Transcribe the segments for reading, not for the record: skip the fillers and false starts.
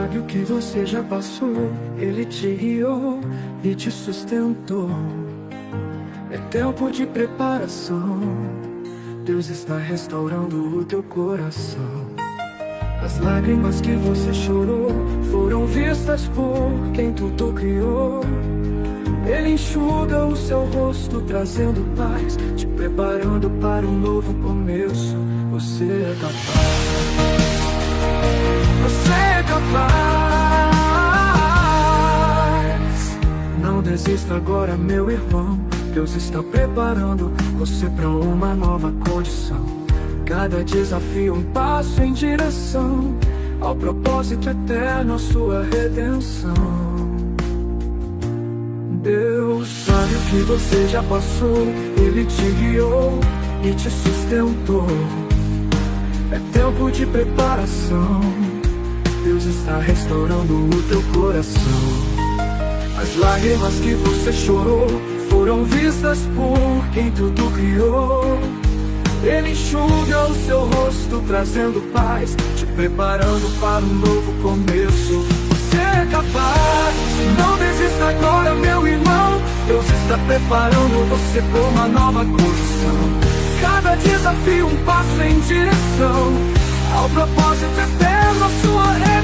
sabe o que você já passou. Ele te guiou e te sustentou. É tempo de preparação. Deus está restaurando o teu coração. As lágrimas que você chorou foram vistas por quem tudo criou. Ele enxuga o seu rosto, trazendo paz, te preparando para um novo começo. Você é capaz. Você é capaz. Não desista agora, meu irmão. Deus está preparando você para uma nova condição. Cada desafio um passo em direção ao propósito eterno, a sua redenção. Deus sabe o que você já passou. Ele te guiou e te sustentou. É tempo de preparação. Deus está restaurando o teu coração. As lágrimas que você chorou foram vistas por quem tudo criou. Ele enxuga o seu rosto, trazendo paz, te preparando para um novo começo. Você é capaz. Não desista agora, meu irmão. Deus está preparando você por uma nova condição. Cada desafio um passo em direção ao propósito eterno, a sua redenção.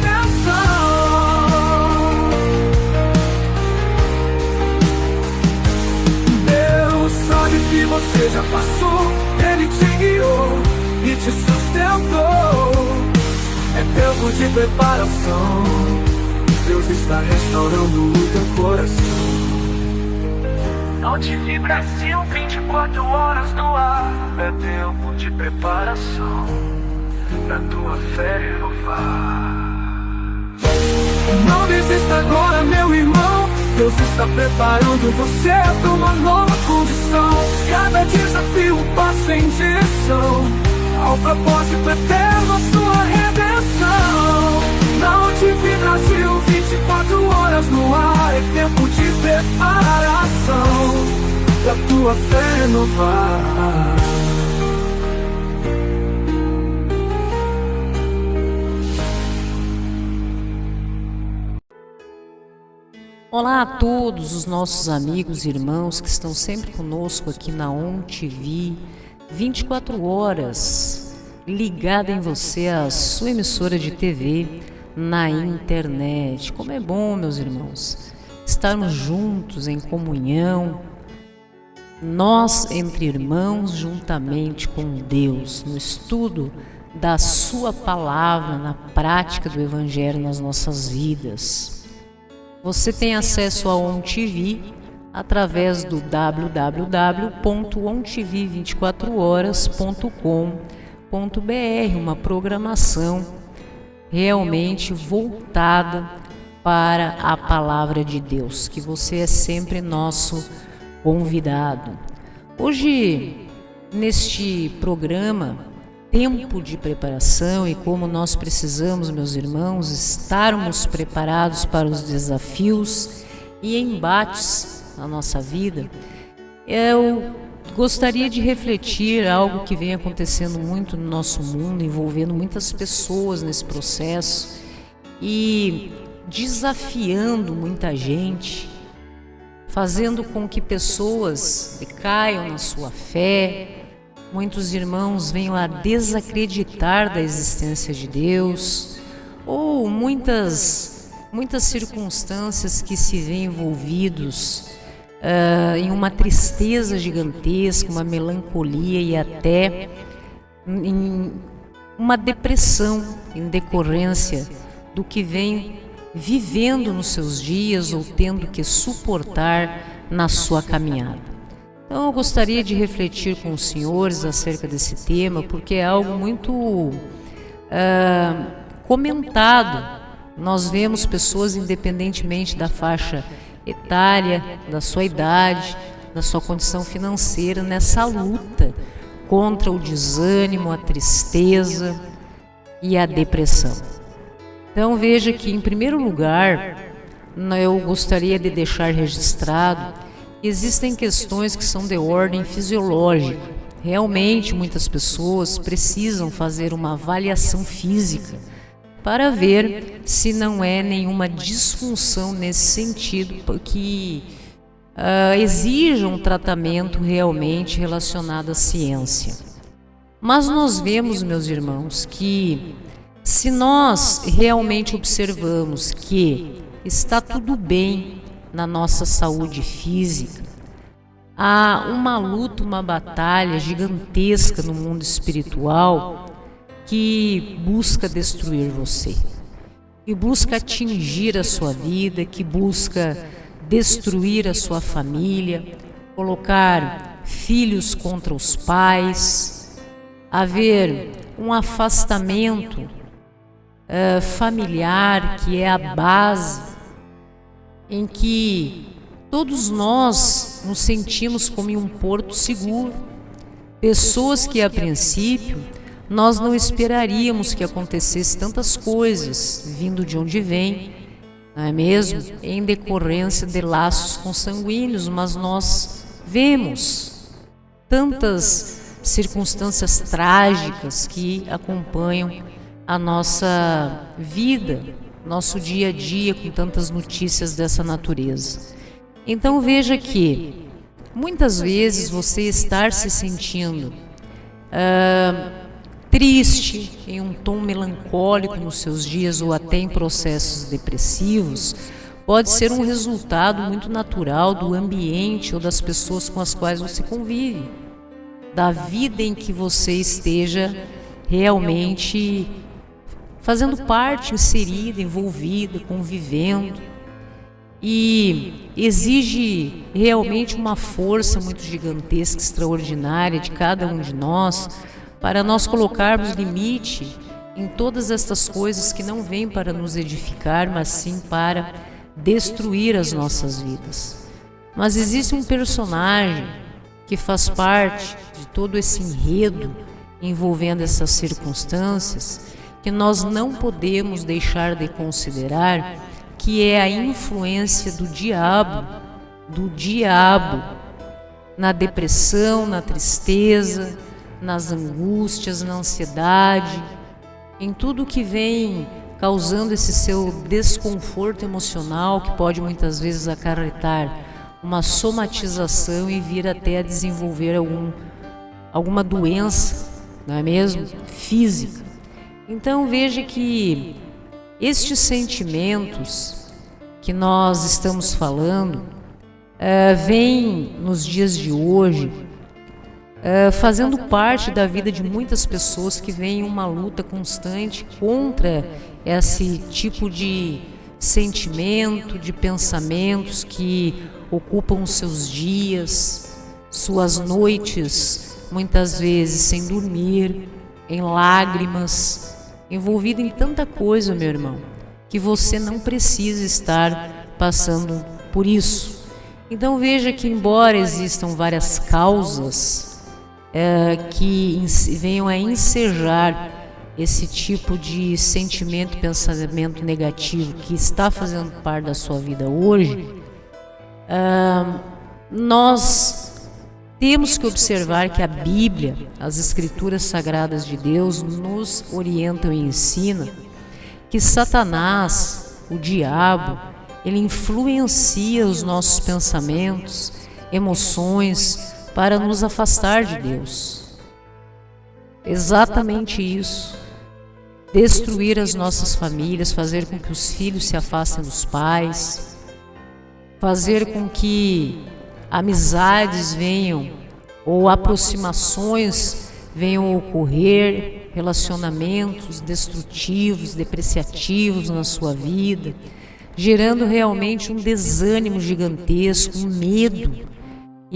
Deus sabe que você já passou. Ele te guiou e te sustentou. É tempo de preparação. Deus está restaurando o teu coração. Onde Brasil, 24 horas no ar. É tempo de preparação pra tua fé renovar. Não desista agora, meu irmão. Deus está preparando você para uma nova condição. Cada desafio um passo em direção ao propósito eterno, a sua redenção. Na TV Brasil, 24 horas no ar. É tempo de preparação pra tua fé renovar. Olá a todos os nossos amigos e irmãos que estão sempre conosco aqui na ONTV, 24 horas, ligada em você, a sua emissora de TV na internet. Como é bom, meus irmãos, estarmos juntos em comunhão, nós entre irmãos, juntamente com Deus, no estudo da sua palavra, na prática do Evangelho nas nossas vidas. Você tem acesso à ONTV através do www.ontv24horas.com.br, uma programação realmente voltada para a palavra de Deus, que você é sempre nosso convidado. Hoje, neste programa, tempo de preparação, e como nós precisamos, meus irmãos, estarmos preparados para os desafios e embates na nossa vida, eu gostaria de refletir algo que vem acontecendo muito no nosso mundo, envolvendo muitas pessoas nesse processo e desafiando muita gente, fazendo com que pessoas decaiam na sua fé. Muitos irmãos venham a desacreditar da existência de Deus, ou muitas circunstâncias que se veem envolvidos em uma tristeza gigantesca, uma melancolia e até em uma depressão em decorrência do que vem vivendo nos seus dias ou tendo que suportar na sua caminhada. Então eu gostaria de refletir com os senhores acerca desse tema, porque é algo muito comentado. Nós vemos pessoas, independentemente da faixa etária, da sua idade, da sua condição financeira, nessa luta contra o desânimo, a tristeza e a depressão. Então veja que, em primeiro lugar, eu gostaria de deixar registrado: existem questões que são de ordem fisiológica. Realmente, muitas pessoas precisam fazer uma avaliação física para ver se não é nenhuma disfunção nesse sentido que exija um tratamento realmente relacionado à ciência. Mas nós vemos, meus irmãos, que se nós realmente observamos que está tudo bem na nossa saúde física, há uma luta, uma batalha gigantesca no mundo espiritual que busca destruir você, que busca atingir a sua vida, que busca destruir a sua família, colocar filhos contra os pais, haver um afastamento familiar, que é a base em que todos nós nos sentimos como em um porto seguro. Pessoas que a princípio nós não esperaríamos que acontecesse tantas coisas vindo de onde vem, não é mesmo? Em decorrência de laços consanguíneos, mas nós vemos tantas circunstâncias trágicas que acompanham a nossa vida, nosso dia a dia, com tantas notícias dessa natureza. Então veja que muitas vezes você estar se sentindo triste, em um tom melancólico nos seus dias ou até em processos depressivos, pode ser um resultado muito natural do ambiente ou das pessoas com as quais você convive, da vida em que você esteja realmente fazendo parte, inserida, envolvida, convivendo. E exige realmente uma força muito gigantesca, extraordinária de cada um de nós, para nós colocarmos limite em todas estas coisas que não vêm para nos edificar, mas sim para destruir as nossas vidas. Mas existe um personagem que faz parte de todo esse enredo envolvendo essas circunstâncias, que nós não podemos deixar de considerar, que é a influência do diabo na depressão, na tristeza, nas angústias, na ansiedade, em tudo que vem causando esse seu desconforto emocional, que pode muitas vezes acarretar uma somatização e vir até a desenvolver alguma doença, não é mesmo? Física. Então veja que estes sentimentos que nós estamos falando vêm nos dias de hoje fazendo parte da vida de muitas pessoas que vêm em uma luta constante contra esse tipo de sentimento, de pensamentos que ocupam os seus dias, suas noites, muitas vezes sem dormir, em lágrimas, envolvido em tanta coisa, meu irmão, que você não precisa estar passando por isso. Então veja que, embora existam várias causas que venham a ensejar esse tipo de sentimento, pensamento negativo que está fazendo parte da sua vida hoje, nós temos que observar que a Bíblia, as Escrituras Sagradas de Deus, nos orientam e ensinam que Satanás, o diabo, ele influencia os nossos pensamentos, emoções, para nos afastar de Deus. Exatamente isso. Destruir as nossas famílias, fazer com que os filhos se afastem dos pais, fazer com que amizades venham ou aproximações venham a ocorrer, relacionamentos destrutivos, depreciativos na sua vida, gerando realmente um desânimo gigantesco, um medo.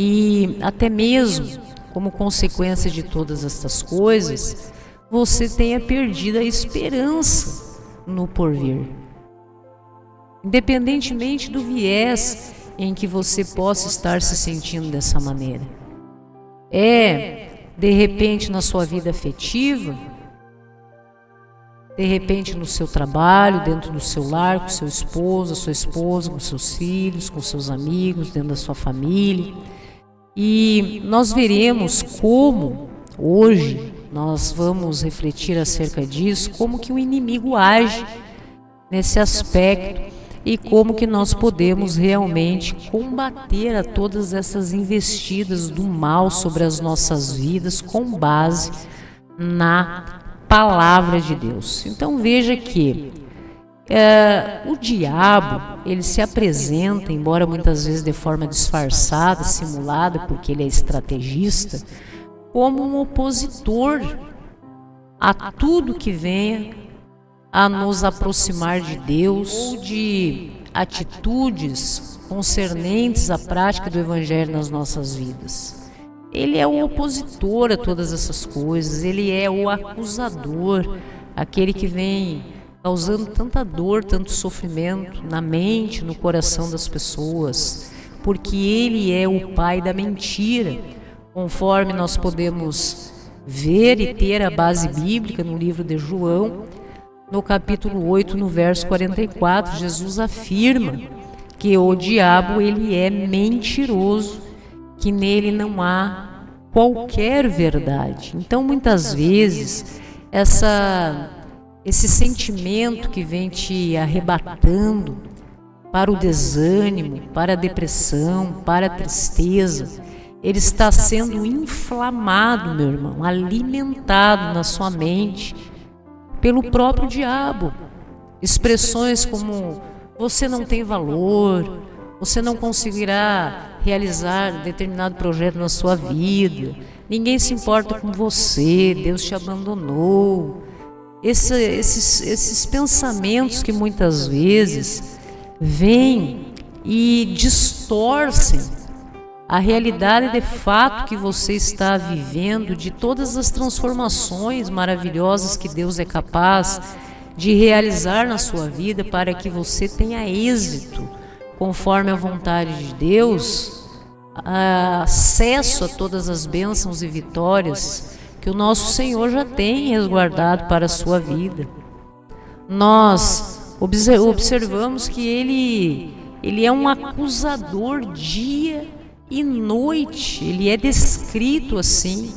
E até mesmo, como consequência de todas estas coisas, você tenha perdido a esperança no porvir. Independentemente do viés em que você possa estar se sentindo dessa maneira. De repente, na sua vida afetiva, de repente no seu trabalho, dentro do seu lar, com seu esposo, a sua esposa, com seus filhos, com seus amigos, dentro da sua família. E nós veremos como hoje nós vamos refletir acerca disso, como que o inimigo age nesse aspecto e como que nós podemos realmente combater a todas essas investidas do mal sobre as nossas vidas com base na palavra de Deus. Então veja que o diabo, ele se apresenta, embora muitas vezes de forma disfarçada, simulada, porque ele é estrategista, como um opositor a tudo que venha a nos aproximar de Deus ou de atitudes concernentes à prática do Evangelho nas nossas vidas. Ele é o opositor a todas essas coisas, ele é o acusador, aquele que vem causando tanta dor, tanto sofrimento na mente, no coração das pessoas, porque ele é o pai da mentira, conforme nós podemos ver e ter a base bíblica no livro de João, no capítulo 8, no verso 44, Jesus afirma que o diabo ele é mentiroso, que nele não há qualquer verdade. Então, muitas vezes, esse sentimento que vem te arrebatando para o desânimo, para a depressão, para a tristeza, ele está sendo inflamado, meu irmão, alimentado na sua mente pelo próprio diabo. Expressões como: você não tem valor, você não conseguirá realizar determinado projeto na sua vida, ninguém se importa com você, Deus te abandonou. Esses pensamentos que muitas vezes vêm e distorcem a realidade de fato que você está vivendo, de todas as transformações maravilhosas que Deus é capaz de realizar na sua vida para que você tenha êxito conforme a vontade de Deus, acesso a todas as bênçãos e vitórias que o nosso Senhor já tem resguardado para a sua vida. Nós observamos que ele é um acusador dia e noite. Ele é descrito assim,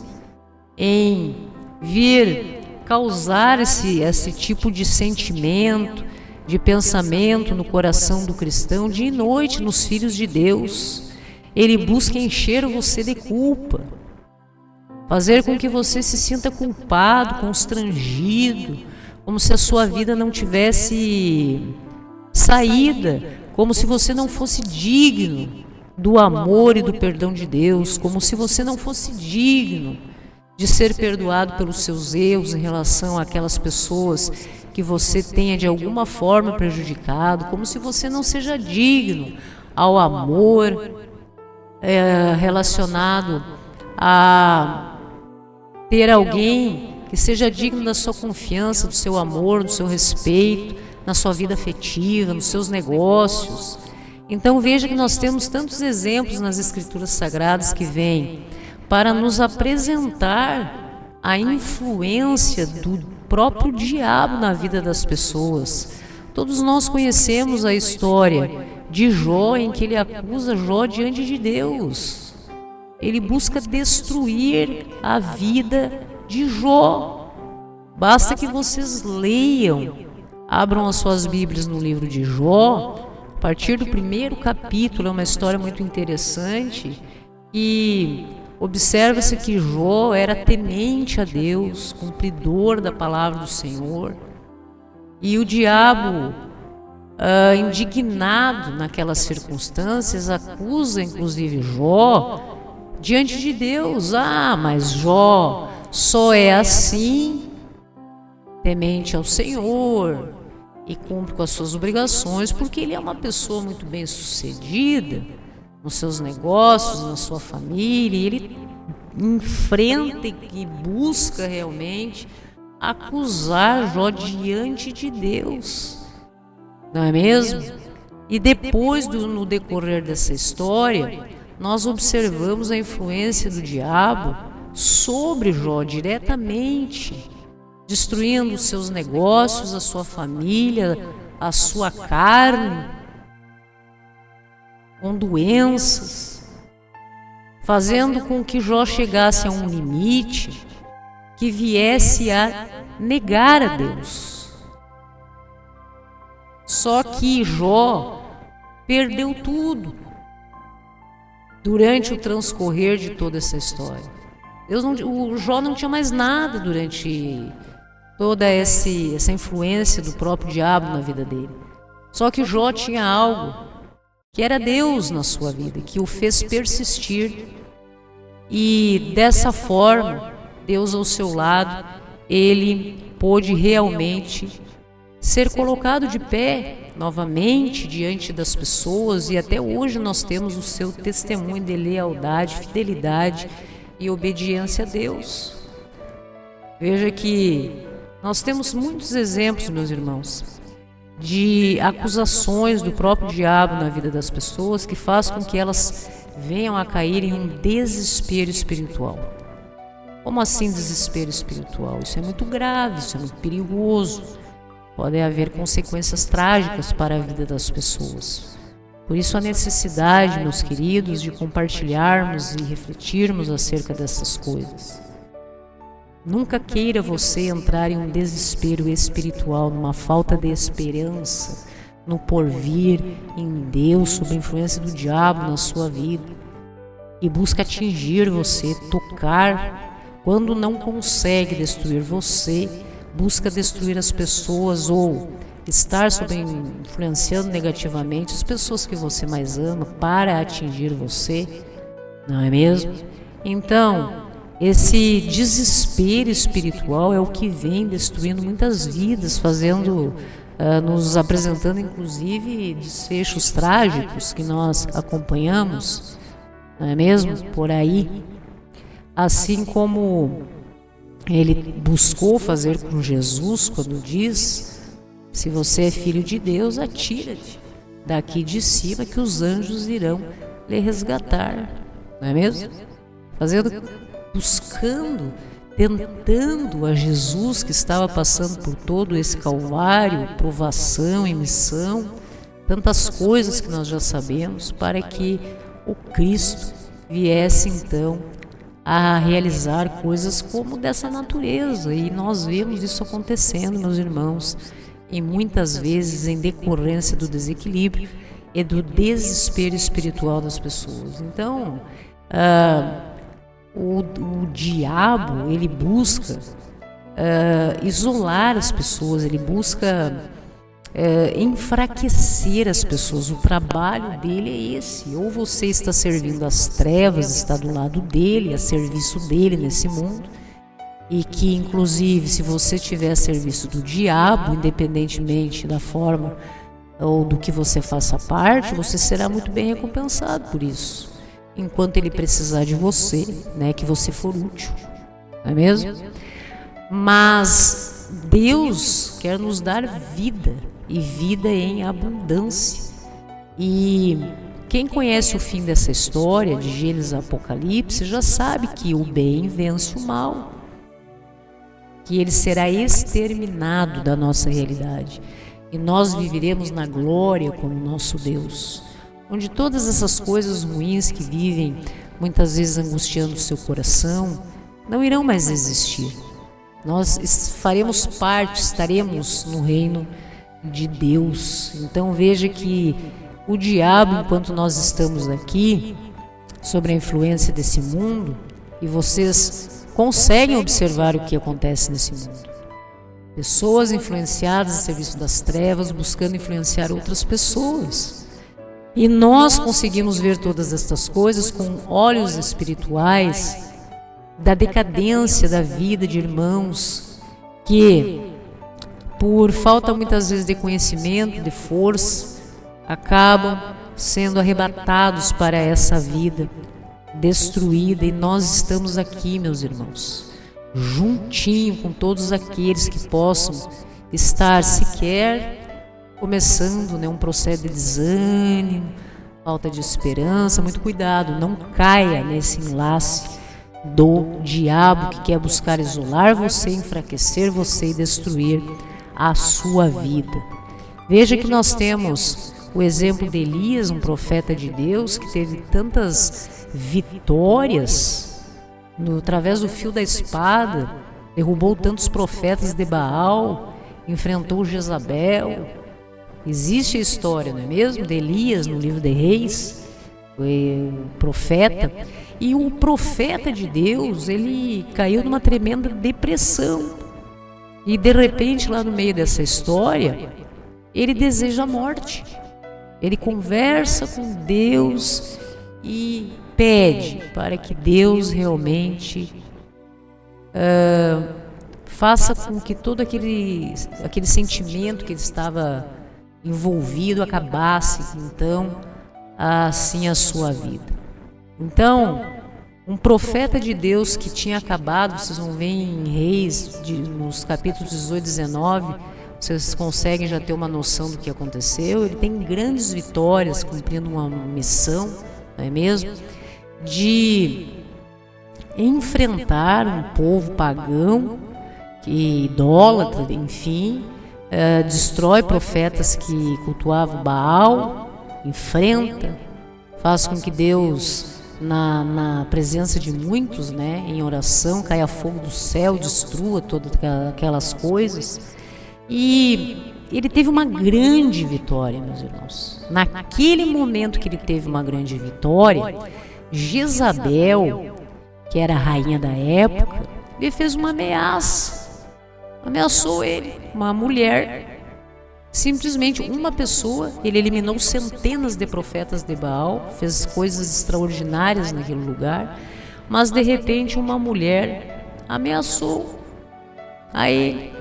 em vir causar esse tipo de sentimento, de pensamento no coração do cristão, dia e noite nos filhos de Deus. Ele busca encher você de culpa, fazer com que você se sinta culpado, constrangido, como se a sua vida não tivesse saída, como se você não fosse digno do amor e do perdão de Deus, como se você não fosse digno de ser perdoado pelos seus erros em relação àquelas pessoas que você tenha de alguma forma prejudicado, como se você não seja digno ao amor relacionado a ter alguém que seja digno da sua confiança, do seu amor, do seu respeito, na sua vida afetiva, nos seus negócios. Então veja que nós temos tantos exemplos nas Escrituras Sagradas que vêm para nos apresentar a influência do próprio diabo na vida das pessoas. Todos nós conhecemos a história de Jó, em que ele acusa Jó diante de Deus. Ele busca destruir a vida de Jó. Basta que vocês leiam, abram as suas Bíblias no livro de Jó. A partir do primeiro capítulo, é uma história muito interessante, e observa-se que Jó era temente a Deus, cumpridor da palavra do Senhor, e o diabo, indignado naquelas circunstâncias, acusa inclusive Jó diante de Deus. Mas Jó só é assim, temente ao Senhor, e cumpre com as suas obrigações, porque ele é uma pessoa muito bem sucedida nos seus negócios, na sua família, e ele enfrenta e busca realmente acusar Jó diante de Deus, não é mesmo? E depois, no decorrer dessa história, nós observamos a influência do diabo sobre Jó diretamente, destruindo os seus negócios, a sua família, a sua carne, com doenças, fazendo com que Jó chegasse a um limite que viesse a negar a Deus. Só que Jó perdeu tudo durante o transcorrer de toda essa história. O Jó não tinha mais nada durante toda essa influência do próprio diabo na vida dele. Só que Jó tinha algo que era Deus na sua vida, que o fez persistir. E dessa forma, Deus ao seu lado, ele pôde realmente ser colocado de pé novamente diante das pessoas, e até hoje nós temos o seu testemunho de lealdade, fidelidade e obediência a Deus. Veja que nós temos muitos exemplos, meus irmãos, de acusações do próprio diabo na vida das pessoas que faz com que elas venham a cair em um desespero espiritual. Como assim desespero espiritual? Isso é muito grave, isso é muito perigoso. Pode haver consequências trágicas para a vida das pessoas. Por isso a necessidade, meus queridos, de compartilharmos e refletirmos acerca dessas coisas. Nunca queira você entrar em um desespero espiritual, numa falta de esperança, no porvir, em Deus, sob a influência do diabo na sua vida. E busca atingir você, tocar. Quando não consegue destruir você, busca destruir as pessoas ou estar influenciando negativamente as pessoas que você mais ama para atingir você, não é mesmo? Então, esse desespero espiritual é o que vem destruindo muitas vidas, nos apresentando inclusive desfechos trágicos que nós acompanhamos, não é mesmo? Por aí, assim como ele buscou fazer com Jesus quando diz: se você é filho de Deus, atira-te daqui de cima que os anjos irão lhe resgatar, não é mesmo? Tentando a Jesus, que estava passando por todo esse calvário, provação e missão, tantas coisas que nós já sabemos, para que o Cristo viesse então a realizar coisas como dessa natureza. E nós vemos isso acontecendo, meus irmãos, e muitas vezes em decorrência do desequilíbrio e do desespero espiritual das pessoas. Então, o diabo, ele busca isolar as pessoas, ele busca enfraquecer as pessoas. O trabalho dele é esse: ou você está servindo as trevas, está do lado dele, a serviço dele nesse mundo, e que inclusive se você estiver a serviço do diabo, independentemente da forma ou do que você faça parte, você será muito bem recompensado por isso, enquanto ele precisar de você, né, que você for útil, não é mesmo? Mas Deus quer nos dar vida, e vida em abundância. E quem conhece o fim dessa história de Gênesis e Apocalipse já sabe que o bem vence o mal, que ele será exterminado da nossa realidade, e nós viveremos na glória com o nosso Deus, onde todas essas coisas ruins que vivem muitas vezes angustiando o seu coração não irão mais existir. Nós faremos parte, estaremos no reino de Deus. Então veja que o diabo, enquanto nós estamos aqui sob a influência desse mundo, e vocês conseguem observar o que acontece nesse mundo, pessoas influenciadas a serviço das trevas, buscando influenciar outras pessoas. E nós conseguimos ver todas estas coisas com olhos espirituais da decadência da vida de irmãos que, por falta muitas vezes de conhecimento, de força, acabam sendo arrebatados para essa vida destruída. E nós estamos aqui, meus irmãos, juntinho com todos aqueles que possam estar sequer começando, né, um processo de desânimo, falta de esperança. Muito cuidado, não caia nesse enlace do diabo que quer buscar isolar você, enfraquecer você e destruir a sua vida. Veja que nós temos o exemplo de Elias, um profeta de Deus que teve tantas vitórias através do fio da espada derrubou tantos profetas de Baal, enfrentou Jezabel. Existe a história, não é mesmo, de Elias no livro de Reis, o profeta. E o profeta de Deus, ele caiu numa tremenda depressão. E de repente, lá no meio dessa história, ele deseja a morte. Ele conversa com Deus e pede para que Deus realmente faça com que todo aquele sentimento que ele estava envolvido acabasse, então, assim a sua vida. Então, um profeta de Deus que tinha acabado, vocês vão ver em Reis, nos capítulos 18 e 19, vocês conseguem já ter uma noção do que aconteceu. Ele tem grandes vitórias, cumprindo uma missão, não é mesmo? De enfrentar um povo pagão, idólatra, enfim, destrói profetas que cultuavam Baal, enfrenta, faz com que Deus, na presença de muitos, né, em oração, caia fogo do céu, destrua todas aquelas coisas. E ele teve uma grande vitória, meus irmãos. Naquele momento que ele teve uma grande vitória, Jezabel, que era a rainha da época, ele fez uma ameaça. Ameaçou ele, uma mulher. Simplesmente uma pessoa, ele eliminou centenas de profetas de Baal, fez coisas extraordinárias naquele lugar, mas de repente uma mulher ameaçou a ele.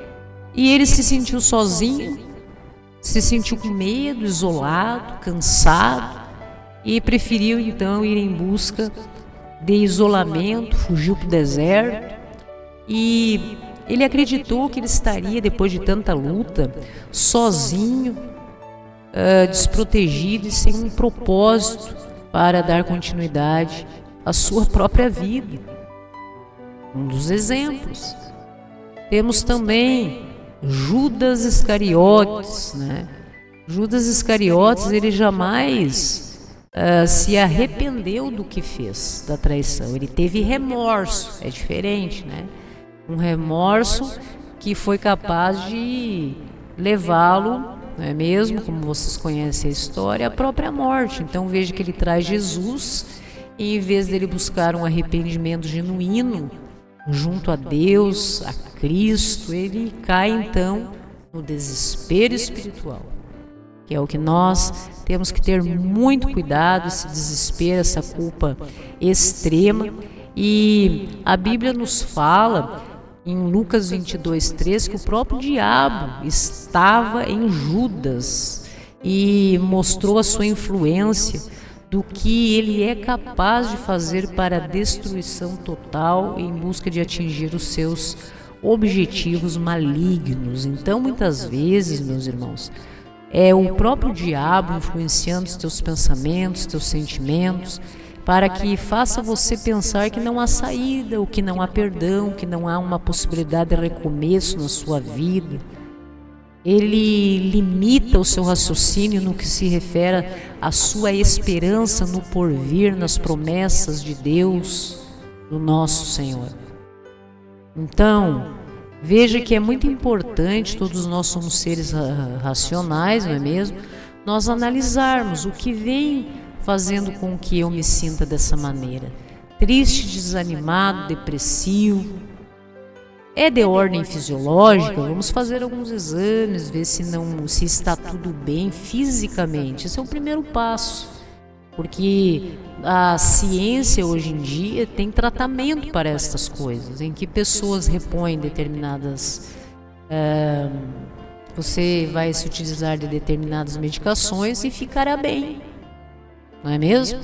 E ele se sentiu sozinho, se sentiu com medo, isolado, cansado, e preferiu então ir em busca de isolamento, fugiu para o deserto. E ele acreditou que ele estaria, depois de tanta luta, sozinho, desprotegido e sem um propósito para dar continuidade à sua própria vida. Um dos exemplos. Temos também Judas Iscariotes, né? Judas Iscariotes, ele jamais se arrependeu do que fez, da traição. Ele teve remorso, é diferente, né? Um remorso que foi capaz de levá-lo, não é mesmo, como vocês conhecem a história, à própria morte. Então veja que ele traz Jesus e, em vez dele buscar um arrependimento genuíno junto a Deus, a Cristo, ele cai então no desespero espiritual, que é o que nós temos que ter muito cuidado, esse desespero, essa culpa extrema. E a Bíblia nos fala em Lucas 22:3 que o próprio diabo estava em Judas e mostrou a sua influência do que ele é capaz de fazer para a destruição total em busca de atingir os seus objetivos malignos. Então, muitas vezes, meus irmãos, é o próprio diabo influenciando os teus pensamentos, teus sentimentos, para que faça você pensar que não há saída, ou que não há perdão, que não há uma possibilidade de recomeço na sua vida. Ele limita o seu raciocínio no que se refere à sua esperança no porvir, nas promessas de Deus, do nosso Senhor. Então, veja que é muito importante, todos nós somos seres racionais, não é mesmo? Nós analisarmos o que vem fazendo com que eu me sinta dessa maneira. Triste, desanimado, depressivo. É de ordem fisiológica, vamos fazer alguns exames, ver se está tudo bem fisicamente. Esse é o primeiro passo, porque a ciência hoje em dia tem tratamento para estas coisas, em que pessoas repõem determinadas... você vai se utilizar de determinadas medicações e ficará bem, não é mesmo?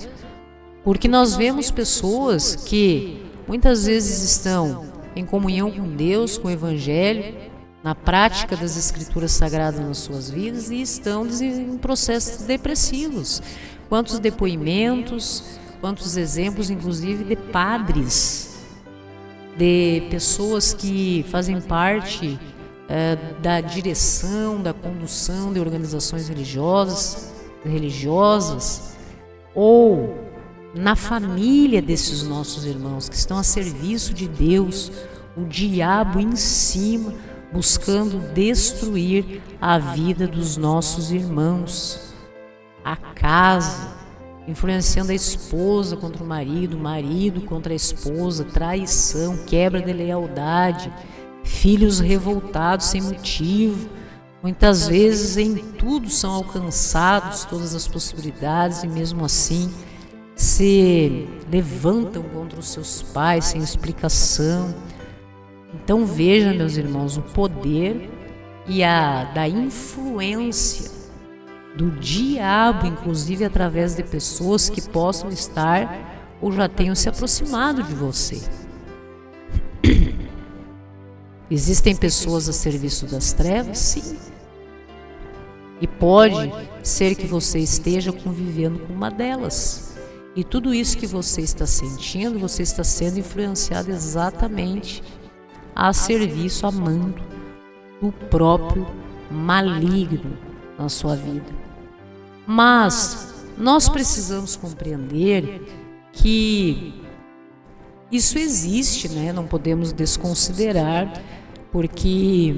Porque nós vemos pessoas que muitas vezes estão em comunhão com Deus, com o Evangelho, na prática das Escrituras Sagradas nas suas vidas, e estão em processos depressivos. Quantos depoimentos, quantos exemplos, inclusive, de padres, de pessoas que fazem parte da direção, da condução de organizações religiosas, ou na família desses nossos irmãos que estão a serviço de Deus, o diabo em cima, buscando destruir a vida dos nossos irmãos, a casa, influenciando a esposa contra o marido contra a esposa, traição, quebra de lealdade, filhos revoltados sem motivo. Muitas vezes em tudo são alcançados todas as possibilidades e mesmo assim se levantam contra os seus pais sem explicação. Então veja, meus irmãos, o poder e da influência do diabo, inclusive através de pessoas que possam estar ou já tenham se aproximado de você. Existem pessoas a serviço das trevas? Sim. E pode ser que você esteja convivendo com uma delas. E tudo isso que você está sentindo, você está sendo influenciado exatamente a serviço, amando do próprio maligno na sua vida. Mas nós precisamos compreender que isso existe, né? Não podemos desconsiderar, porque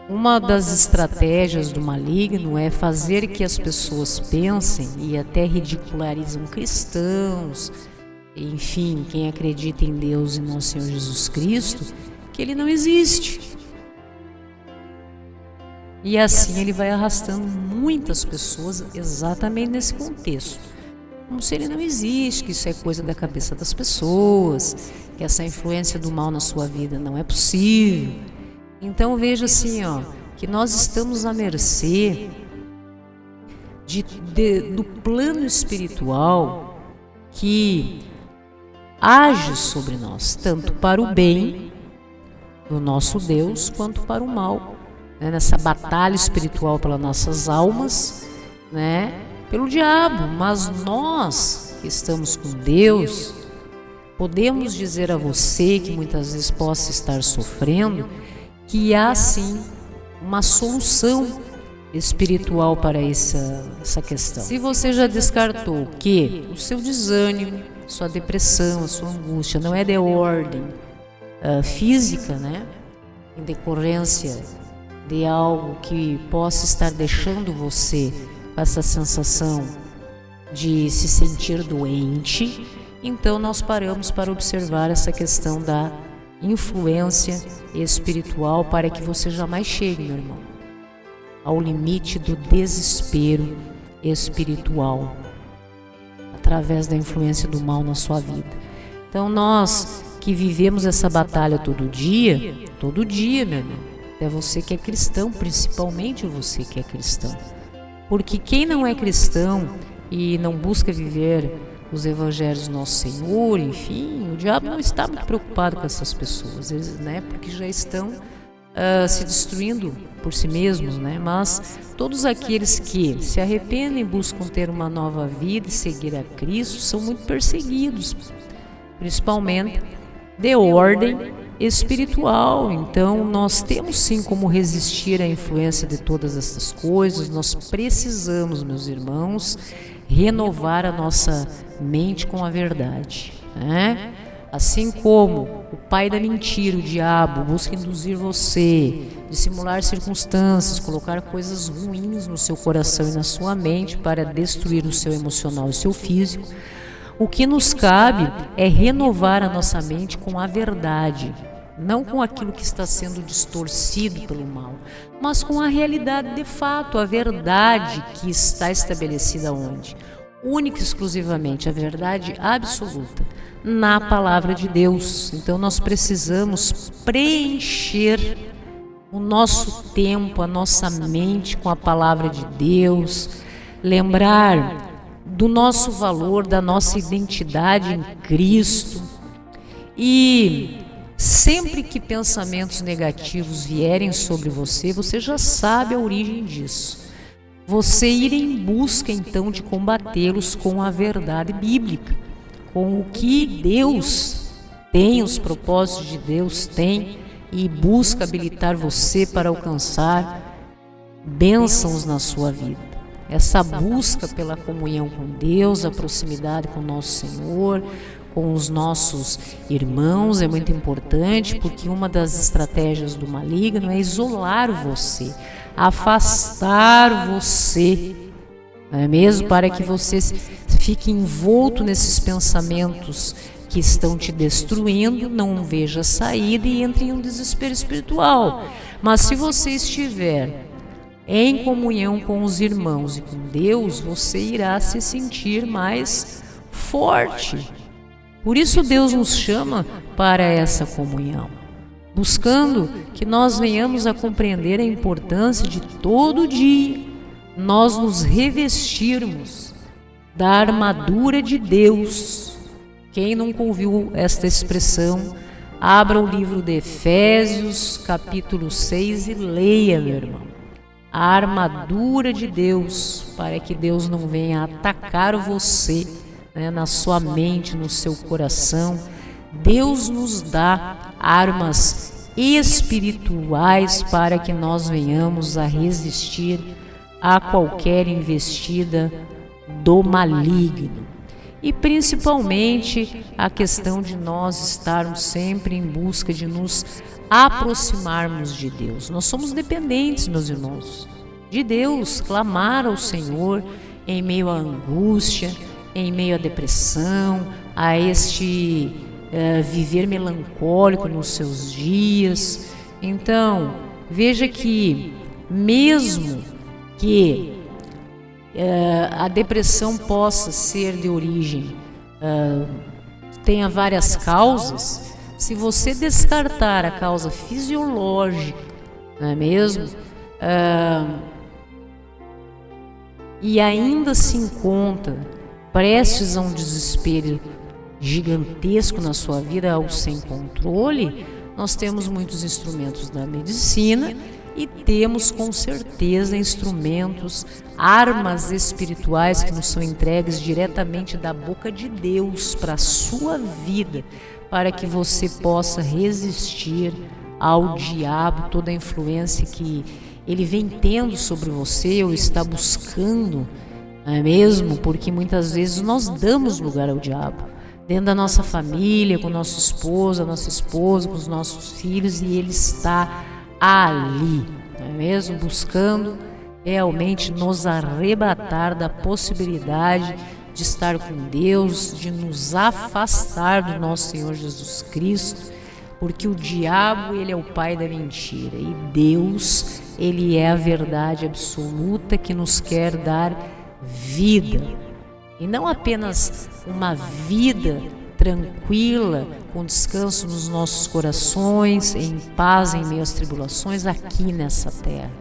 uma das estratégias do maligno é fazer que as pessoas pensem e até ridicularizam cristãos, enfim, quem acredita em Deus e nosso Senhor Jesus Cristo, que Ele não existe. E assim ele vai arrastando muitas pessoas exatamente nesse contexto, como se Ele não existe, que isso é coisa da cabeça das pessoas, que essa influência do mal na sua vida não é possível. Então veja assim, que nós estamos à mercê do plano espiritual que age sobre nós, tanto para o bem do nosso Deus, quanto para o mal, né? Nessa batalha espiritual pelas nossas almas, né? Pelo diabo. Mas nós que estamos com Deus, podemos dizer a você que muitas vezes possa estar sofrendo, que há sim uma solução espiritual para essa questão. Se você já descartou que o seu desânimo, sua depressão, a sua angústia não é de ordem física, né, em decorrência de algo que possa estar deixando você com essa sensação de se sentir doente, então nós paramos para observar essa questão da influência espiritual, para que você jamais chegue, meu irmão, ao limite do desespero espiritual através da influência do mal na sua vida. Então nós que vivemos essa batalha todo dia, meu irmão, até você que é cristão, principalmente você que é cristão, porque quem não é cristão e não busca viver os evangelhos do nosso Senhor, enfim, o diabo não está muito preocupado com essas pessoas, eles, né, porque já estão se destruindo por si mesmos, né? Mas todos aqueles que se arrependem e buscam ter uma nova vida e seguir a Cristo são muito perseguidos, principalmente de ordem espiritual. Então nós temos sim como resistir à influência de todas essas coisas. Nós precisamos, meus irmãos, renovar a nossa mente com a verdade, né? Assim como o pai da mentira, o diabo, busca induzir você, dissimular circunstâncias, colocar coisas ruins no seu coração e na sua mente para destruir o seu emocional e o seu físico, o que nos cabe é renovar a nossa mente com a verdade, não com aquilo que está sendo distorcido pelo mal, mas com a realidade de fato, a verdade que está estabelecida onde? Única e exclusivamente a verdade absoluta na palavra de Deus. Então nós precisamos preencher o nosso tempo, a nossa mente com a palavra de Deus, lembrar do nosso valor, da nossa identidade em Cristo, e sempre que pensamentos negativos vierem sobre você, você já sabe a origem disso. Você ir em busca então de combatê-los com a verdade bíblica, com o que Deus tem, os propósitos de Deus tem, e busca habilitar você para alcançar bênçãos na sua vida. Essa busca pela comunhão com Deus, a proximidade com nosso Senhor, com os nossos irmãos é muito importante, porque uma das estratégias do maligno é isolar você, afastar você, não é mesmo? Para que você fique envolto nesses pensamentos que estão te destruindo, não veja saída e entre em um desespero espiritual. Mas se você estiver em comunhão com os irmãos e com Deus, você irá se sentir mais forte. Por isso Deus nos chama para essa comunhão, buscando que nós venhamos a compreender a importância de todo dia nós nos revestirmos da armadura de Deus. Quem nunca ouviu esta expressão, abra o livro de Efésios, capítulo 6 e leia, meu irmão. A armadura de Deus, para que Deus não venha atacar você, né, na sua mente, no seu coração. Deus nos dá armas espirituais para que nós venhamos a resistir a qualquer investida do maligno. E principalmente a questão de nós estarmos sempre em busca de nos aproximarmos de Deus. Nós somos dependentes, meus irmãos, de Deus, clamar ao Senhor em meio à angústia, em meio à depressão, a este viver melancólico nos seus dias. Então, veja que mesmo que a depressão possa ser de origem, tenha várias causas, se você descartar a causa fisiológica, não é mesmo? E ainda se encontra prestes a um desespero gigantesco na sua vida, algo sem controle, nós temos muitos instrumentos da medicina e temos com certeza instrumentos, armas espirituais que nos são entregues diretamente da boca de Deus para a sua vida, para que você possa resistir ao diabo, toda a influência que ele vem tendo sobre você ou está buscando, não é mesmo? Porque muitas vezes nós damos lugar ao diabo, dentro da nossa família, com nosso esposo, a nossa esposa, com os nossos filhos, e ele está ali, não é mesmo? Buscando realmente nos arrebatar da possibilidade de estar com Deus, de nos afastar do nosso Senhor Jesus Cristo, porque o diabo, ele é o pai da mentira, e Deus, ele é a verdade absoluta que nos quer dar vida, e não apenas uma vida tranquila, com descanso nos nossos corações, em paz em meio às tribulações aqui nessa terra,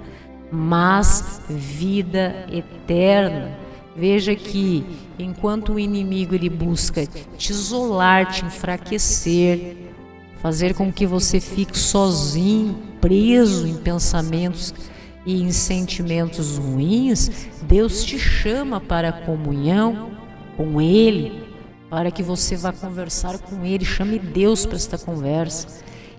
mas vida eterna. Veja que enquanto o inimigo ele busca te isolar, te enfraquecer, fazer com que você fique sozinho, preso em pensamentos e em sentimentos ruins, Deus te chama para a comunhão com Ele, para que você vá conversar com Ele. Chame Deus para esta conversa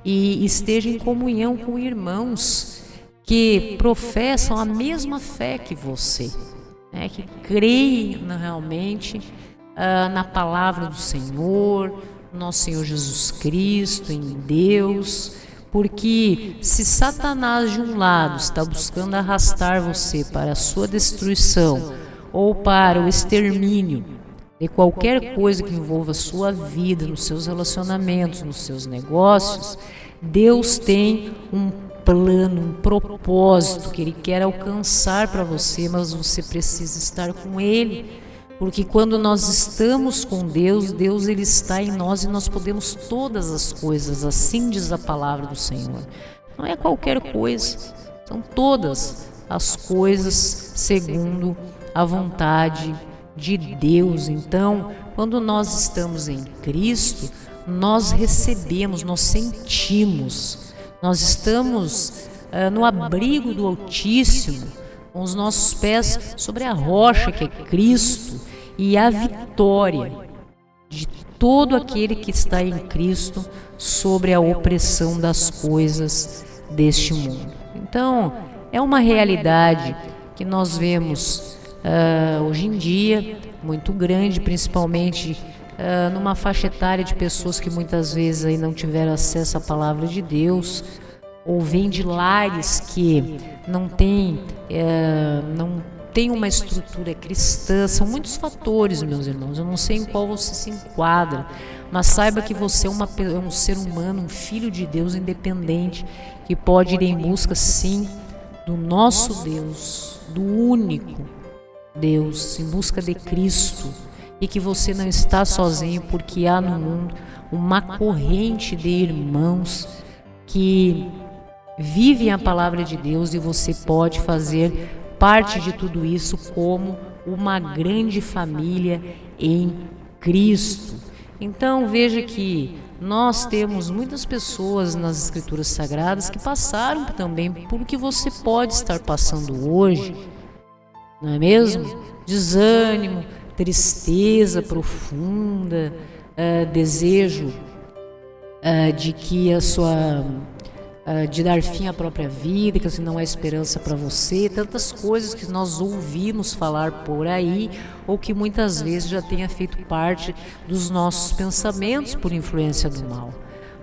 e esteja em comunhão com irmãos que professam a mesma fé que você, né, que creem realmente na palavra do Senhor, nosso Senhor Jesus Cristo, em Deus. Porque se Satanás de um lado está buscando arrastar você para a sua destruição ou para o extermínio de qualquer coisa que envolva a sua vida, nos seus relacionamentos, nos seus negócios, Deus tem um plano, um propósito que Ele quer alcançar para você, mas você precisa estar com Ele. Porque quando nós estamos com Deus, Deus ele está em nós e nós podemos todas as coisas, assim diz a palavra do Senhor. Não é qualquer coisa, são todas as coisas segundo a vontade de Deus. Então, quando nós estamos em Cristo, nós recebemos, nós sentimos, nós estamos no abrigo do Altíssimo, com os nossos pés sobre a rocha que é Cristo, e a vitória de todo aquele que está em Cristo sobre a opressão das coisas deste mundo. Então, é uma realidade que nós vemos hoje em dia, muito grande, principalmente numa faixa etária de pessoas que muitas vezes aí não tiveram acesso à palavra de Deus, ou vêm de lares que não tem uma estrutura cristã. São muitos fatores, meus irmãos, eu não sei em qual você se enquadra, mas saiba que você é um ser humano, um filho de Deus independente, que pode ir em busca, sim, do nosso Deus, do único Deus, em busca de Cristo, e que você não está sozinho, porque há no mundo uma corrente de irmãos que vivem a palavra de Deus, e você pode fazer parte de tudo isso como uma grande família em Cristo. Então veja que nós temos muitas pessoas nas Escrituras Sagradas que passaram também por o que você pode estar passando hoje, não é mesmo? Desânimo, tristeza profunda, desejo de que de dar fim à própria vida, que assim não há esperança para você, tantas coisas que nós ouvimos falar por aí, ou que muitas vezes já tenha feito parte dos nossos pensamentos por influência do mal.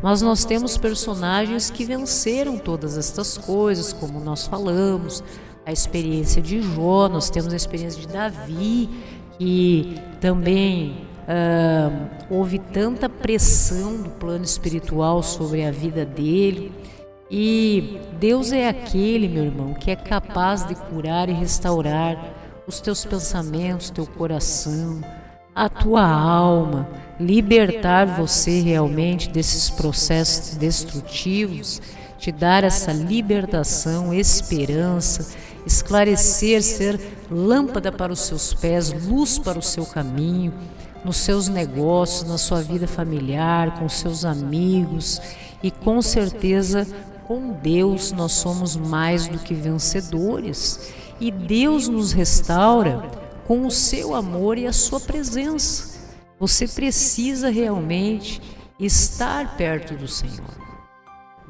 Mas nós temos personagens que venceram todas estas coisas, como nós falamos, a experiência de Jó, nós temos a experiência de Davi, que também houve tanta pressão do plano espiritual sobre a vida dele. E Deus é aquele, meu irmão, que é capaz de curar e restaurar os teus pensamentos, teu coração, a tua alma, libertar você realmente desses processos destrutivos, te dar essa libertação, esperança, esclarecer, ser lâmpada para os seus pés, luz para o seu caminho, nos seus negócios, na sua vida familiar, com seus amigos, e com certeza com Deus nós somos mais do que vencedores, e Deus nos restaura com o seu amor e a sua presença. Você precisa realmente estar perto do Senhor.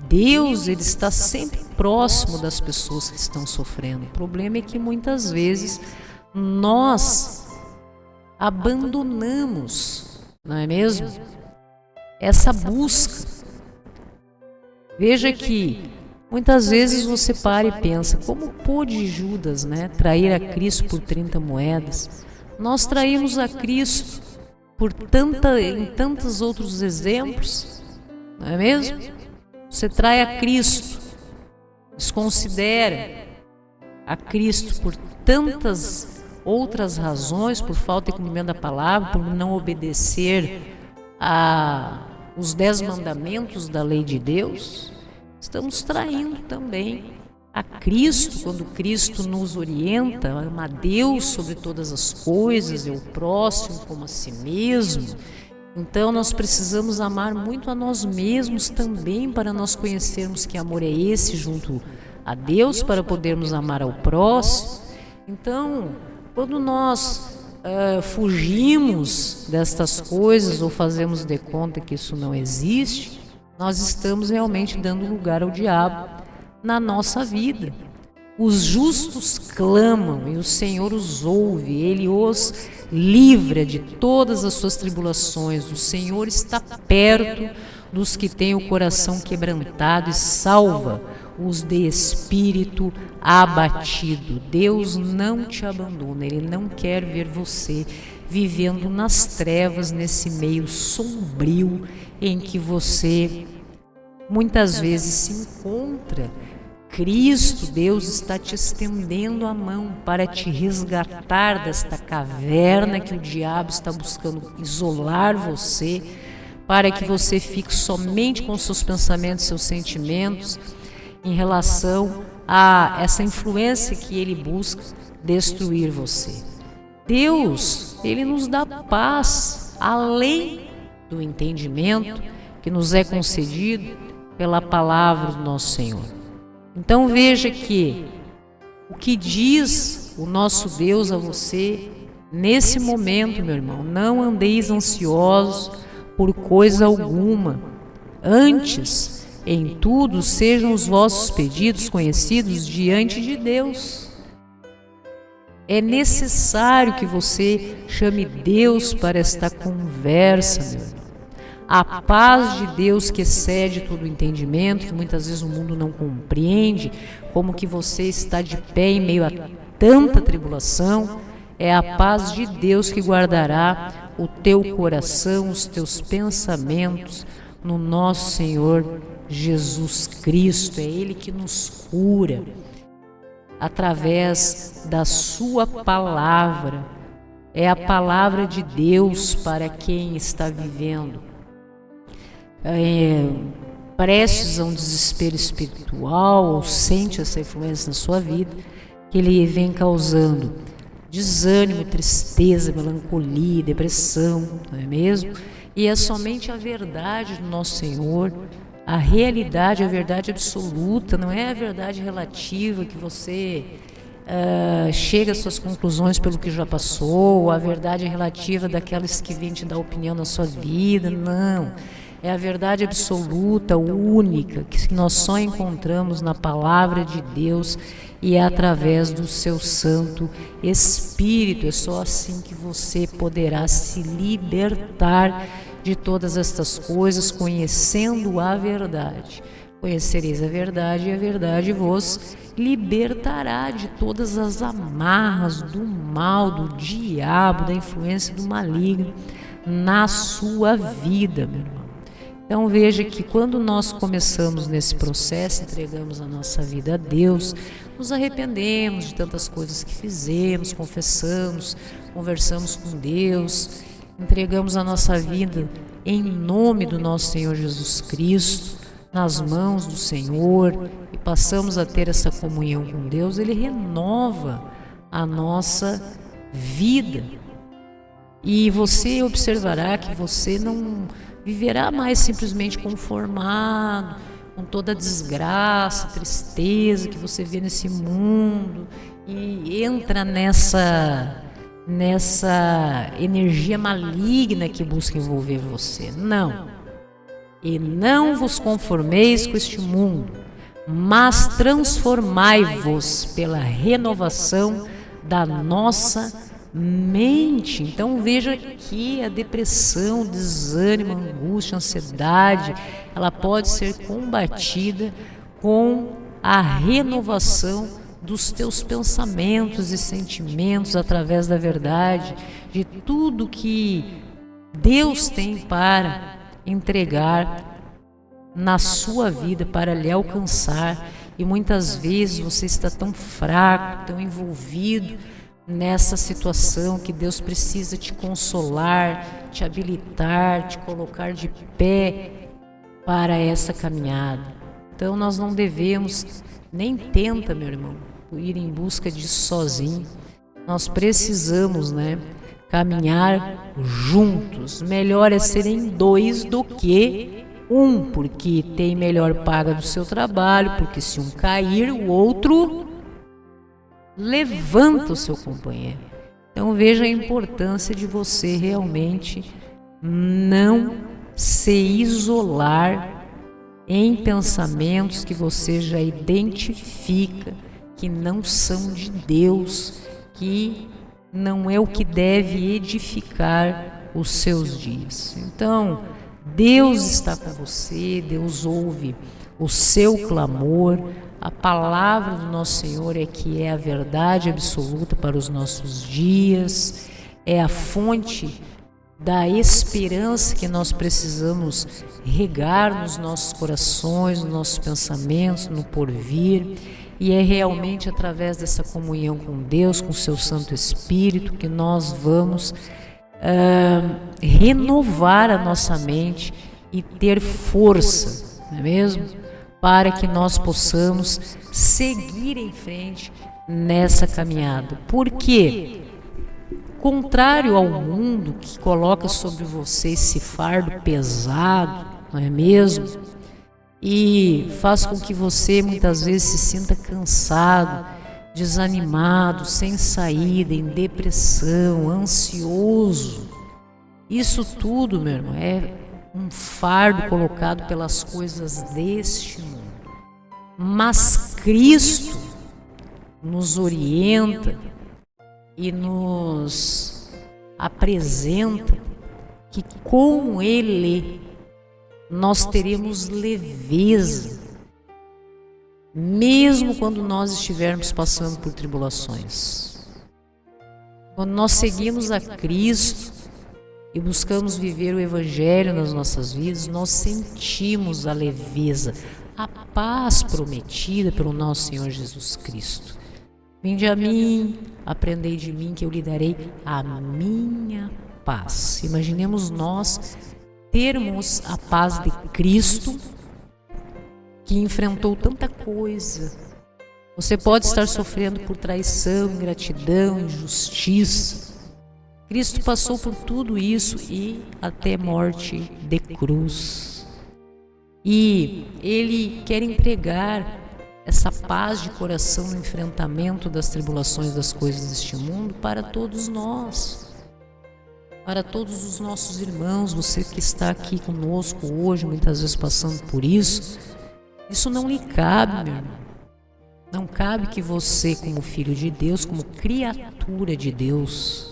Deus, ele está sempre próximo das pessoas que estão sofrendo. O problema é que muitas vezes nós abandonamos, não é mesmo? Essa busca. Veja que muitas vezes você para e pensa, como pôde Judas, trair a Cristo por 30 moedas? Nós traímos a Cristo em tantos outros exemplos, não é mesmo? Você trai a Cristo, desconsidera a Cristo por tantas outras razões, por falta de cumprimento da palavra, por não obedecer os 10 mandamentos da lei de Deus. Estamos traindo também a Cristo, quando Cristo nos orienta a amar Deus sobre todas as coisas e o próximo como a si mesmo. Então nós precisamos amar muito a nós mesmos também, para nós conhecermos que amor é esse junto a Deus, para podermos amar ao próximo. Então, quando nós fugimos destas coisas ou fazemos de conta que isso não existe, nós estamos realmente dando lugar ao diabo na nossa vida. Os justos clamam e o Senhor os ouve, Ele os livra de todas as suas tribulações. O Senhor está perto dos que têm o coração quebrantado e salva os de espírito abatido. Deus não te abandona, Ele não quer ver você vivendo nas trevas, nesse meio sombrio em que você muitas vezes se encontra. Cristo, Deus, está te estendendo a mão para te resgatar desta caverna que o diabo está buscando isolar você, para que você fique somente com seus pensamentos, seus sentimentos, em relação a essa influência que ele busca destruir você. Deus, ele nos dá paz além do entendimento que nos é concedido pela palavra do nosso Senhor. Então veja que o que diz o nosso Deus a você nesse momento, meu irmão: não andeis ansiosos por coisa alguma, antes, em tudo, sejam os vossos pedidos conhecidos diante de Deus. É necessário que você chame Deus para esta conversa, meu irmão. A paz de Deus que excede todo o entendimento, que muitas vezes o mundo não compreende, como que você está de pé em meio a tanta tribulação, é a paz de Deus que guardará o teu coração, os teus pensamentos no nosso Senhor Jesus Cristo. É Ele que nos cura através da sua palavra. É a palavra de Deus para quem está vivendo prestes a um desespero espiritual ou sente essa influência na sua vida, que ele vem causando desânimo, tristeza, melancolia, depressão, não é mesmo? E é somente a verdade do nosso Senhor, a realidade, a verdade absoluta, não é a verdade relativa que você chega às suas conclusões pelo que já passou, a verdade relativa daquelas que vêm te dar opinião na sua vida, não. É a verdade absoluta, única, que nós só encontramos na palavra de Deus e é através do seu Santo Espírito. É só assim que você poderá se libertar de todas estas coisas, conhecendo a verdade. Conhecereis a verdade e a verdade vos libertará de todas as amarras do mal, do diabo, da influência do maligno na sua vida, meu irmão. Então veja que quando nós começamos nesse processo, entregamos a nossa vida a Deus, nos arrependemos de tantas coisas que fizemos, confessamos, conversamos com Deus, entregamos a nossa vida em nome do nosso Senhor Jesus Cristo, nas mãos do Senhor, e passamos a ter essa comunhão com Deus. Ele renova a nossa vida. E você observará que você não viverá mais simplesmente conformado com toda a desgraça, tristeza que você vê nesse mundo e entra nessa energia maligna que busca envolver você. Não. E não vos conformeis com este mundo, mas transformai-vos pela renovação da nossa mente. Então veja que a depressão, o desânimo, a angústia, a ansiedade, ela pode ser combatida com a renovação dos teus pensamentos e sentimentos através da verdade, de tudo que Deus tem para entregar na sua vida, para lhe alcançar. E muitas vezes você está tão fraco, tão envolvido nessa situação que Deus precisa te consolar, te habilitar, te colocar de pé para essa caminhada. Então nós não devemos, nem tenta, meu irmão, ir em busca disso sozinho. Nós precisamos, caminhar juntos. Melhor é serem dois do que um, porque tem melhor paga do seu trabalho, porque se um cair, o outro levanta o seu companheiro. Então veja a importância de você realmente não se isolar em pensamentos que você já identifica que não são de Deus, que não é o que deve edificar os seus dias. Então Deus está com você, Deus ouve o seu clamor. A palavra do nosso Senhor é que é a verdade absoluta para os nossos dias, é a fonte da esperança que nós precisamos regar nos nossos corações, nos nossos pensamentos, no porvir. E é realmente através dessa comunhão com Deus, com o seu Santo Espírito, que nós vamos renovar a nossa mente e ter força, não é mesmo? Para que nós possamos seguir em frente nessa caminhada. Porque, contrário ao mundo que coloca sobre você esse fardo pesado, não é mesmo? E faz com que você muitas vezes se sinta cansado, desanimado, sem saída, em depressão, ansioso. Isso tudo, meu irmão, é um fardo colocado pelas coisas deste mundo. Mas Cristo nos orienta e nos apresenta que com Ele nós teremos leveza, mesmo quando nós estivermos passando por tribulações. Quando nós seguimos a Cristo e buscamos viver o Evangelho nas nossas vidas, nós sentimos a leveza, a paz prometida pelo nosso Senhor Jesus Cristo. Vinde a mim, aprendei de mim, que eu lhe darei a minha paz. Imaginemos nós termos a paz de Cristo, que enfrentou tanta coisa. Você pode estar sofrendo por traição, ingratidão, injustiça. Cristo passou por tudo isso e até morte de cruz. E Ele quer entregar essa paz de coração no enfrentamento das tribulações, das coisas deste mundo, para todos nós, para todos os nossos irmãos. Você que está aqui conosco hoje, muitas vezes passando por isso não lhe cabe, meu irmão. Não cabe que você, como filho de Deus, como criatura de Deus,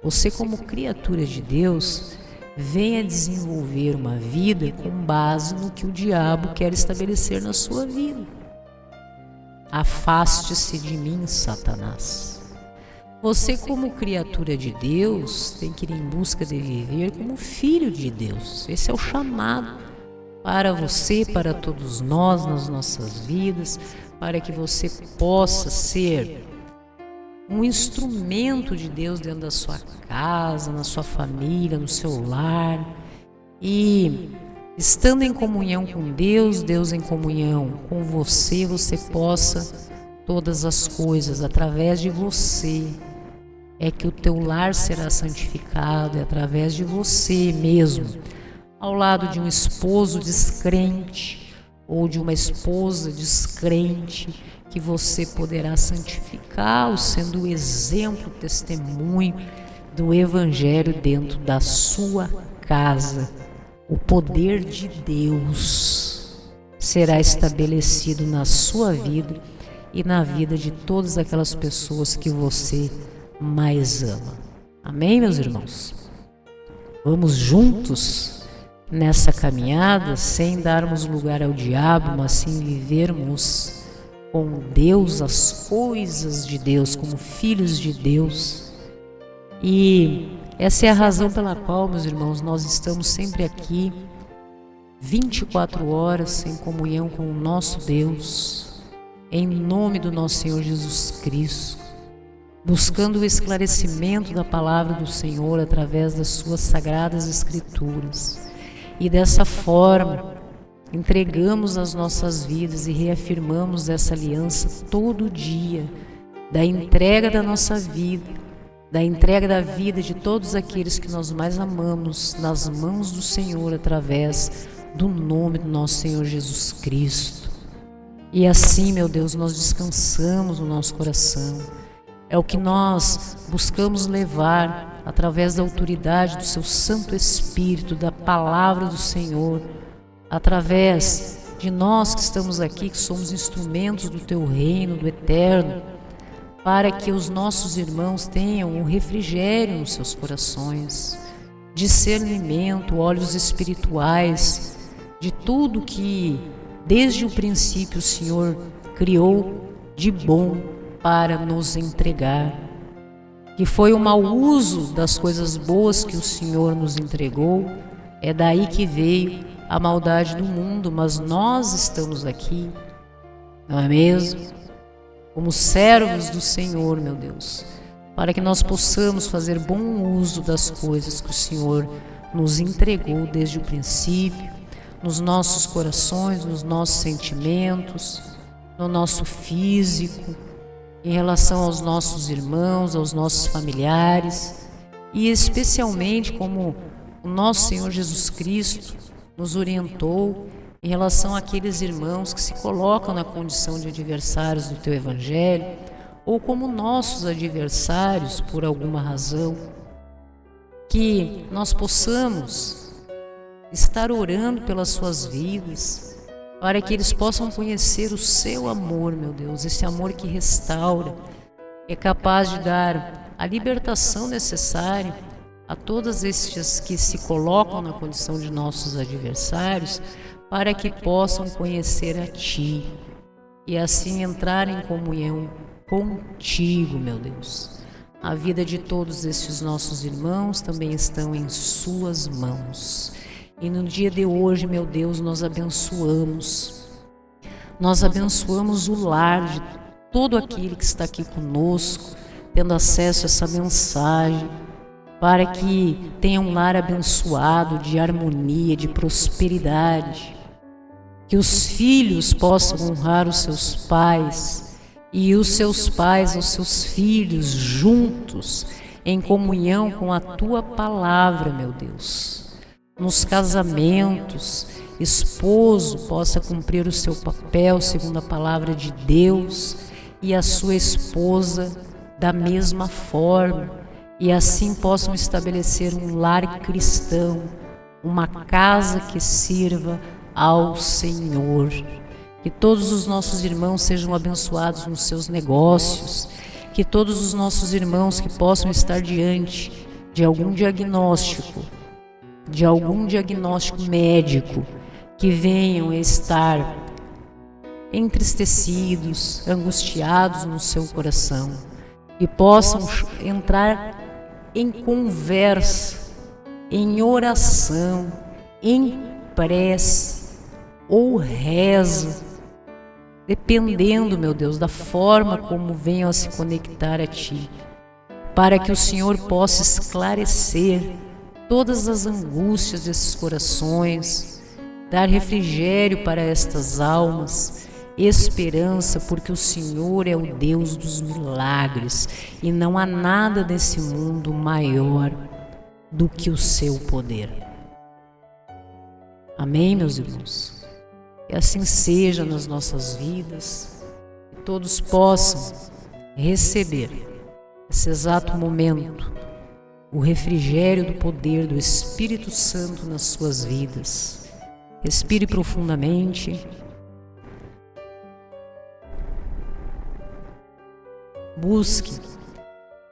você como criatura de Deus, venha desenvolver uma vida com base no que o diabo quer estabelecer na sua vida. Afaste-se de mim, Satanás. Você, como criatura de Deus, tem que ir em busca de viver como filho de Deus. Esse é o chamado para você, para todos nós nas nossas vidas, para que você possa ser um instrumento de Deus dentro da sua casa, na sua família, no seu lar. E estando em comunhão com Deus, Deus em comunhão com você, você possa todas as coisas através de você. É que o teu lar será santificado, é através de você mesmo, ao lado de um esposo descrente ou de uma esposa descrente, que você poderá santificá-lo, sendo o exemplo, o testemunho do Evangelho dentro da sua casa. O poder de Deus será estabelecido na sua vida e na vida de todas aquelas pessoas que você mais ama. Amém, meus irmãos? Vamos juntos nessa caminhada, sem darmos lugar ao diabo, mas sim vivermos com Deus as coisas de Deus, como filhos de Deus. E essa é a razão pela qual, meus irmãos, nós estamos sempre aqui 24 horas em comunhão com o nosso Deus, em nome do nosso Senhor Jesus Cristo, buscando o esclarecimento da palavra do Senhor através das suas sagradas escrituras. E dessa forma entregamos as nossas vidas e reafirmamos essa aliança todo dia, da entrega da nossa vida, da entrega da vida de todos aqueles que nós mais amamos nas mãos do Senhor, através do nome do nosso Senhor Jesus Cristo. E assim, meu Deus, nós descansamos no nosso coração. É o que nós buscamos levar através da autoridade do seu Santo Espírito, da palavra do Senhor, através de nós que estamos aqui, que somos instrumentos do teu reino, do eterno, para que os nossos irmãos tenham um refrigério nos seus corações, discernimento, olhos espirituais, de tudo que desde o princípio o Senhor criou de bom para nos entregar, que foi o mau uso das coisas boas que o Senhor nos entregou. É daí que veio a maldade do mundo, mas nós estamos aqui, não é mesmo? Como servos do Senhor, meu Deus, para que nós possamos fazer bom uso das coisas que o Senhor nos entregou desde o princípio, nos nossos corações, nos nossos sentimentos, no nosso físico, em relação aos nossos irmãos, aos nossos familiares, e especialmente como o nosso Senhor Jesus Cristo nos orientou em relação àqueles irmãos que se colocam na condição de adversários do teu Evangelho, ou como nossos adversários por alguma razão, que nós possamos estar orando pelas suas vidas, para que eles possam conhecer o seu amor, meu Deus, esse amor que restaura, é capaz de dar a libertação necessária a todos estes que se colocam na condição de nossos adversários, para que possam conhecer a Ti e assim entrar em comunhão contigo, meu Deus. A vida de todos estes nossos irmãos também estão em Suas mãos. E no dia de hoje, meu Deus, nós abençoamos o lar de todo aquele que está aqui conosco, tendo acesso a essa mensagem, para que tenha um lar abençoado, de harmonia, de prosperidade, que os filhos possam honrar os seus pais e os seus pais os seus filhos juntos, em comunhão com a Tua palavra, meu Deus. Nos casamentos, esposo possa cumprir o seu papel segundo a palavra de Deus e a sua esposa da mesma forma, e assim possam estabelecer um lar cristão, uma casa que sirva ao Senhor. Que todos os nossos irmãos sejam abençoados nos seus negócios, que todos os nossos irmãos que possam estar diante de algum diagnóstico médico, que venham estar entristecidos, angustiados no seu coração, e possam entrar em conversa, em oração, em prece ou reza, dependendo, meu Deus, da forma como venham a se conectar a Ti, para que o Senhor possa esclarecer todas as angústias desses corações, dar refrigério para estas almas, esperança, porque o Senhor é o Deus dos milagres e não há nada nesse mundo maior do que o seu poder. Amém, meus irmãos? Que assim seja nas nossas vidas, que todos possam receber nesse exato momento o refrigério do poder do Espírito Santo nas suas vidas. Respire profundamente. Busque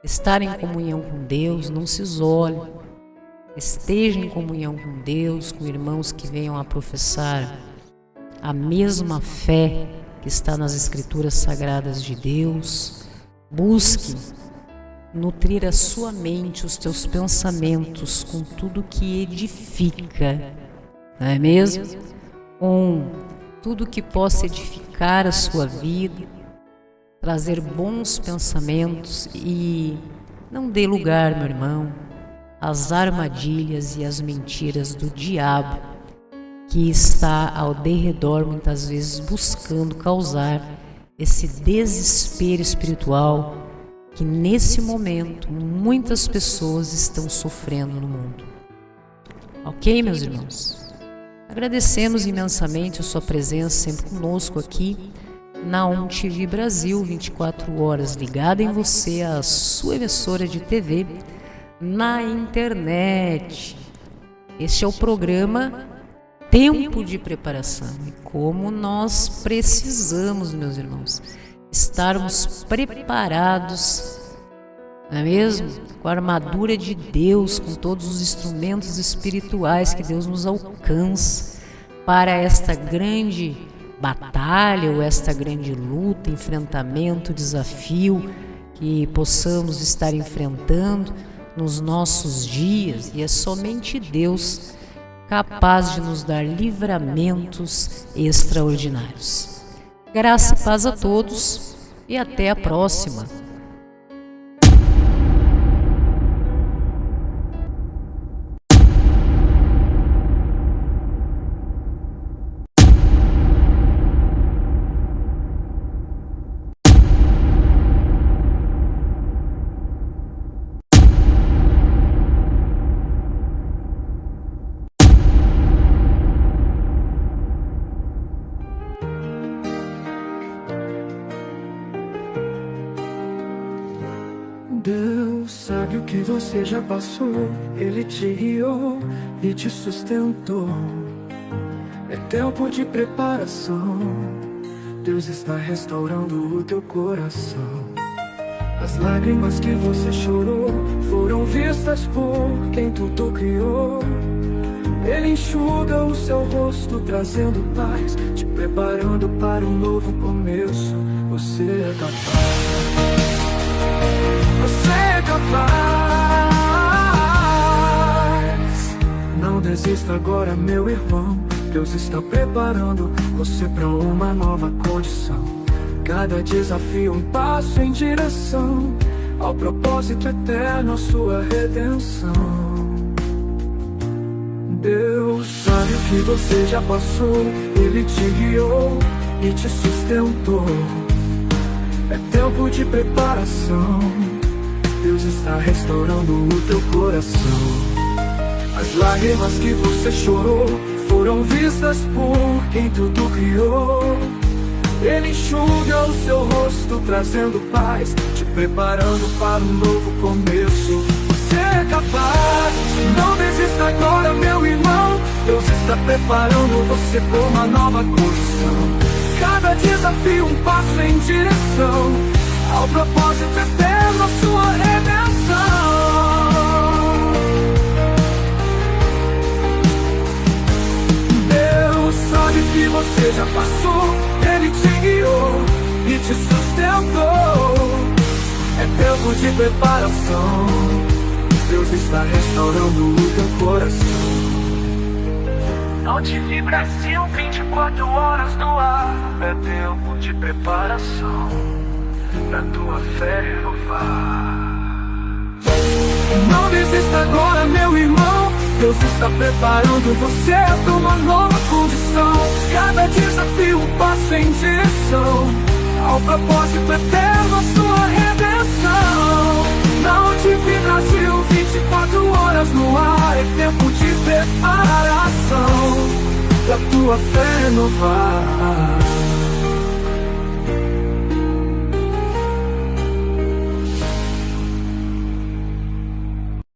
estar em comunhão com Deus, não se isole. Esteja em comunhão com Deus, com irmãos que venham a professar a mesma fé que está nas Escrituras Sagradas de Deus. Busque nutrir a sua mente, os teus pensamentos com tudo que edifica, não é mesmo? Com tudo que possa edificar a sua vida, trazer bons pensamentos, e não dê lugar, meu irmão, às armadilhas e às mentiras do diabo, que está ao derredor muitas vezes buscando causar esse desespero espiritual que nesse momento muitas pessoas estão sofrendo no mundo. Ok, meus irmãos? Agradecemos imensamente a sua presença sempre conosco aqui na TV Brasil, 24 horas ligada em você, a sua emissora de TV na internet. Este é o programa Tempo de Preparação, e como nós precisamos, meus irmãos, estarmos preparados, não é mesmo? Com a armadura de Deus, com todos os instrumentos espirituais que Deus nos alcança para esta grande batalha ou esta grande luta, enfrentamento, desafio que possamos estar enfrentando nos nossos dias, e é somente Deus capaz de nos dar livramentos extraordinários. Graça e paz a todos e até a próxima. Deus sabe o que você já passou, Ele te guiou e te sustentou. É tempo de preparação, Deus está restaurando o teu coração. As lágrimas que você chorou foram vistas por quem tudo criou. Ele enxuga o seu rosto, trazendo paz, te preparando para um novo começo. Você é capaz. Você é capaz. Não desista agora, meu irmão. Deus está preparando você para uma nova condição. Cada desafio um passo em direção ao propósito eterno, a sua redenção. Deus sabe o que você já passou. Ele te guiou e te sustentou. É tempo de preparação. Deus está restaurando o teu coração. As lágrimas que você chorou foram vistas por quem tudo criou. Ele enxuga o seu rosto, trazendo paz, te preparando para um novo começo. Você é capaz. Não desista agora, meu irmão. Deus está preparando você por uma nova condição. Cada desafio um passo em direção ao propósito eterno, a sua redenção. Deus sabe que você já passou. Ele te guiou e te sustentou. É tempo de preparação. Deus está restaurando o teu coração. Note Brasil, 24 horas no ar. É tempo de preparação pra tua fé renovar. Não desista agora, meu irmão. Deus está preparando você para uma nova condição. Cada desafio um passo em direção ao propósito eterno, a sua redenção. Na TV Brasil, 24 horas no ar. É tempo de preparação pra tua fé renovar.